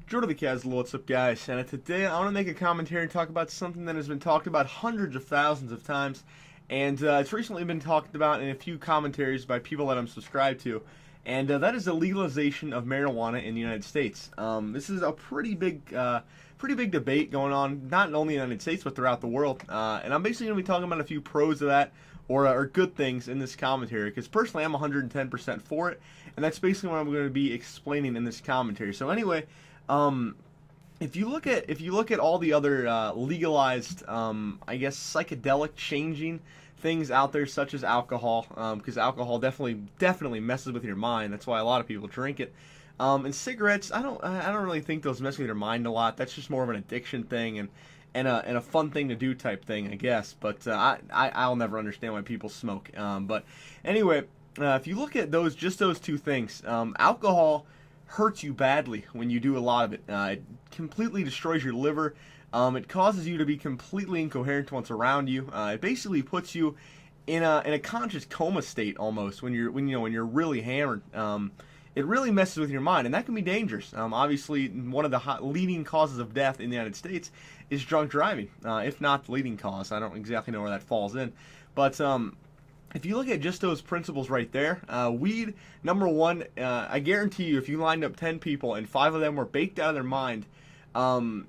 ImJocavs, what's up guys, and today I want to make a commentary and talk about something that has been talked about hundreds of thousands of times, and it's recently been talked about in a few commentaries by people that I'm subscribed to, and that is the legalization of marijuana in the United States. This is a pretty big debate going on, not only in the United States but throughout the world, and I'm basically going to be talking about a few pros of that, or good things in this commentary, because personally I'm 110% for it, and that's basically what I'm going to be explaining in this commentary. So anyway, if you look at all the other legalized, I guess psychedelic changing things out there, such as alcohol, because alcohol definitely messes with your mind. That's why a lot of people drink it. And cigarettes, I don't really think those mess with your mind a lot. That's just more of an addiction thing and a fun thing to do type thing, I guess. But I'll never understand why people smoke. But anyway, if you look at those two things, alcohol hurts you badly when you do a lot of it. It completely destroys your liver. It causes you to be completely incoherent to what's around you. It basically puts you in a conscious coma state almost when you're really hammered. It really messes with your mind, and that can be dangerous. Obviously, one of the leading causes of death in the United States is drunk driving, if not the leading cause. I don't exactly know where that falls in, but if you look at just those principles right there, weed, number one, I guarantee you, if you lined up 10 people and 5 of them were baked out of their mind,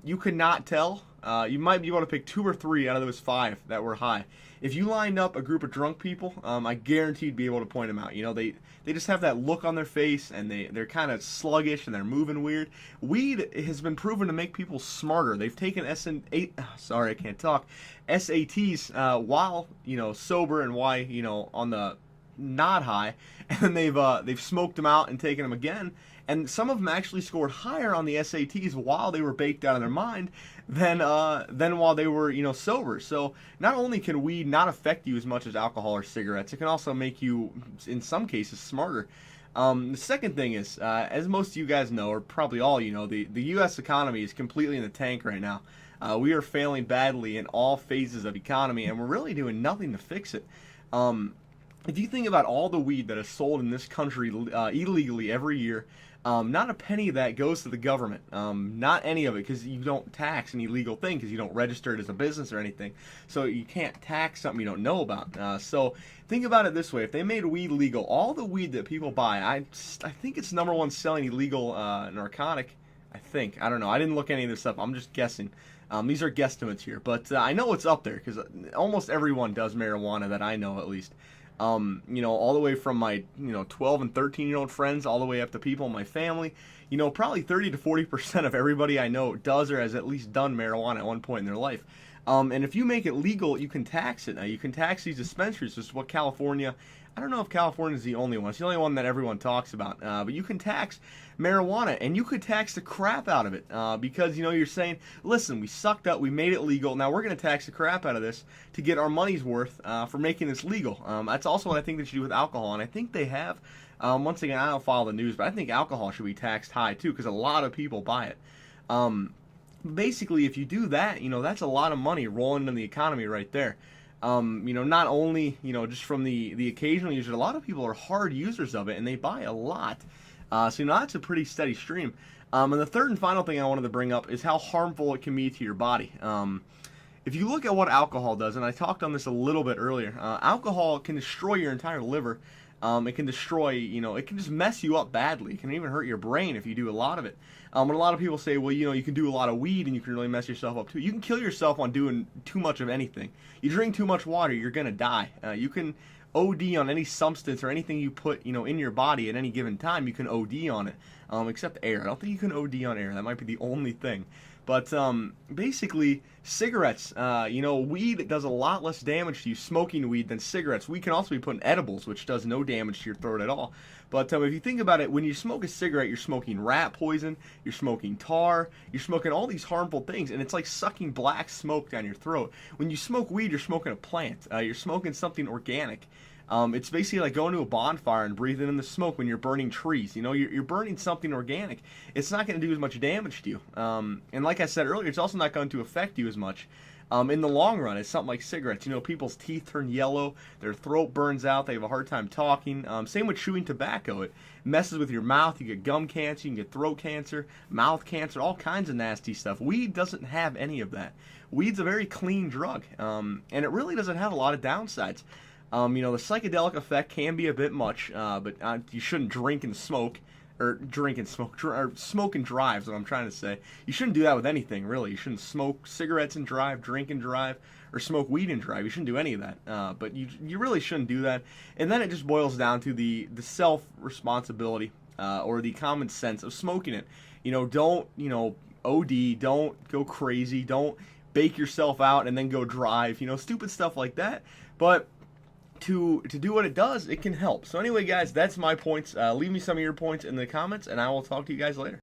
you could not tell. You might be able to pick 2 or 3 out of those 5 that were high. If you lined up a group of drunk people, I guarantee you'd be able to point them out. You know, they just have that look on their face, and they're kind of sluggish, and they're moving weird. Weed has been proven to make people smarter. They've taken SATs while, sober, and why, on the not high, and they've smoked them out and taken them again, and some of them actually scored higher on the SATs while they were baked out of their mind than while they were sober. So not only can weed not affect you as much as alcohol or cigarettes, it can also make you in some cases smarter. The second thing is, as most of you guys know, or probably all the U.S. economy is completely in the tank right now. We are failing badly in all phases of economy, and we're really doing nothing to fix it. If you think about all the weed that is sold in this country illegally every year, not a penny of that goes to the government. Not any of it, because you don't tax an illegal thing, because you don't register it as a business or anything. So you can't tax something you don't know about. So think about it this way: if they made weed legal, all the weed that people buy, I think it's number one selling illegal narcotic. I don't know. I didn't look any of this up. I'm just guessing. These are guesstimates here, but I know it's up there because almost everyone does marijuana that I know, at least. All the way from my 12 and 13-year-old friends all the way up to people in my family. Probably 30 to 40% of everybody I know does or has at least done marijuana at one point in their life. And if you make it legal, you can tax it. Now, you can tax these dispensaries. This is what California, I don't know if California is the only one. It's the only one that everyone talks about. But you can tax marijuana, and you could tax the crap out of it because, you're saying, listen, we sucked up, we made it legal, now we're going to tax the crap out of this to get our money's worth for making this legal. That's also what I think they should do with alcohol, and I think they have. Once again, I don't follow the news, but I think alcohol should be taxed high, too, because a lot of people buy it. Basically, if you do that, that's a lot of money rolling into the economy right there. Not only, just from the occasional user, a lot of people are hard users of it, and they buy a lot. So, that's a pretty steady stream. And the third and final thing I wanted to bring up is how harmful it can be to your body. If you look at what alcohol does, and I talked on this a little bit earlier, alcohol can destroy your entire liver. It can destroy, it can just mess you up badly. It can even hurt your brain if you do a lot of it. When a lot of people say, well, you can do a lot of weed and you can really mess yourself up too. You can kill yourself on doing too much of anything. You drink too much water, you're going to die. You can OD on any substance or anything you put, in your body at any given time. You can OD on it, except air. I don't think you can OD on air. That might be the only thing. But basically, cigarettes, weed does a lot less damage to you, smoking weed, than cigarettes. Weed can also be put in edibles, which does no damage to your throat at all. But if you think about it, when you smoke a cigarette, you're smoking rat poison, you're smoking tar, you're smoking all these harmful things, and it's like sucking black smoke down your throat. When you smoke weed, you're smoking a plant. You're smoking something organic. It's basically like going to a bonfire and breathing in the smoke when you're burning trees. You're burning something organic. It's not going to do as much damage to you. And like I said earlier, it's also not going to affect you as much. in the long run, it's something like cigarettes. You know, people's teeth turn yellow, their throat burns out, they have a hard time talking. Same with chewing tobacco. It messes with your mouth. You get gum cancer, you can get throat cancer, mouth cancer, all kinds of nasty stuff. Weed doesn't have any of that. Weed's a very clean drug, and it really doesn't have a lot of downsides. You know, the psychedelic effect can be a bit much, but you shouldn't drink and smoke. Or drink and smoke, or smoke and drive is what I'm trying to say. You shouldn't do that with anything, really. You shouldn't smoke cigarettes and drive, drink and drive, or smoke weed and drive. You shouldn't do any of that. But you really shouldn't do that. And then it just boils down to the self-responsibility or the common sense of smoking it. You know, don't, OD, don't go crazy, don't bake yourself out and then go drive, stupid stuff like that. But to do what it does, it can help. So anyway, guys, that's my points. Leave me some of your points in the comments, and I will talk to you guys later.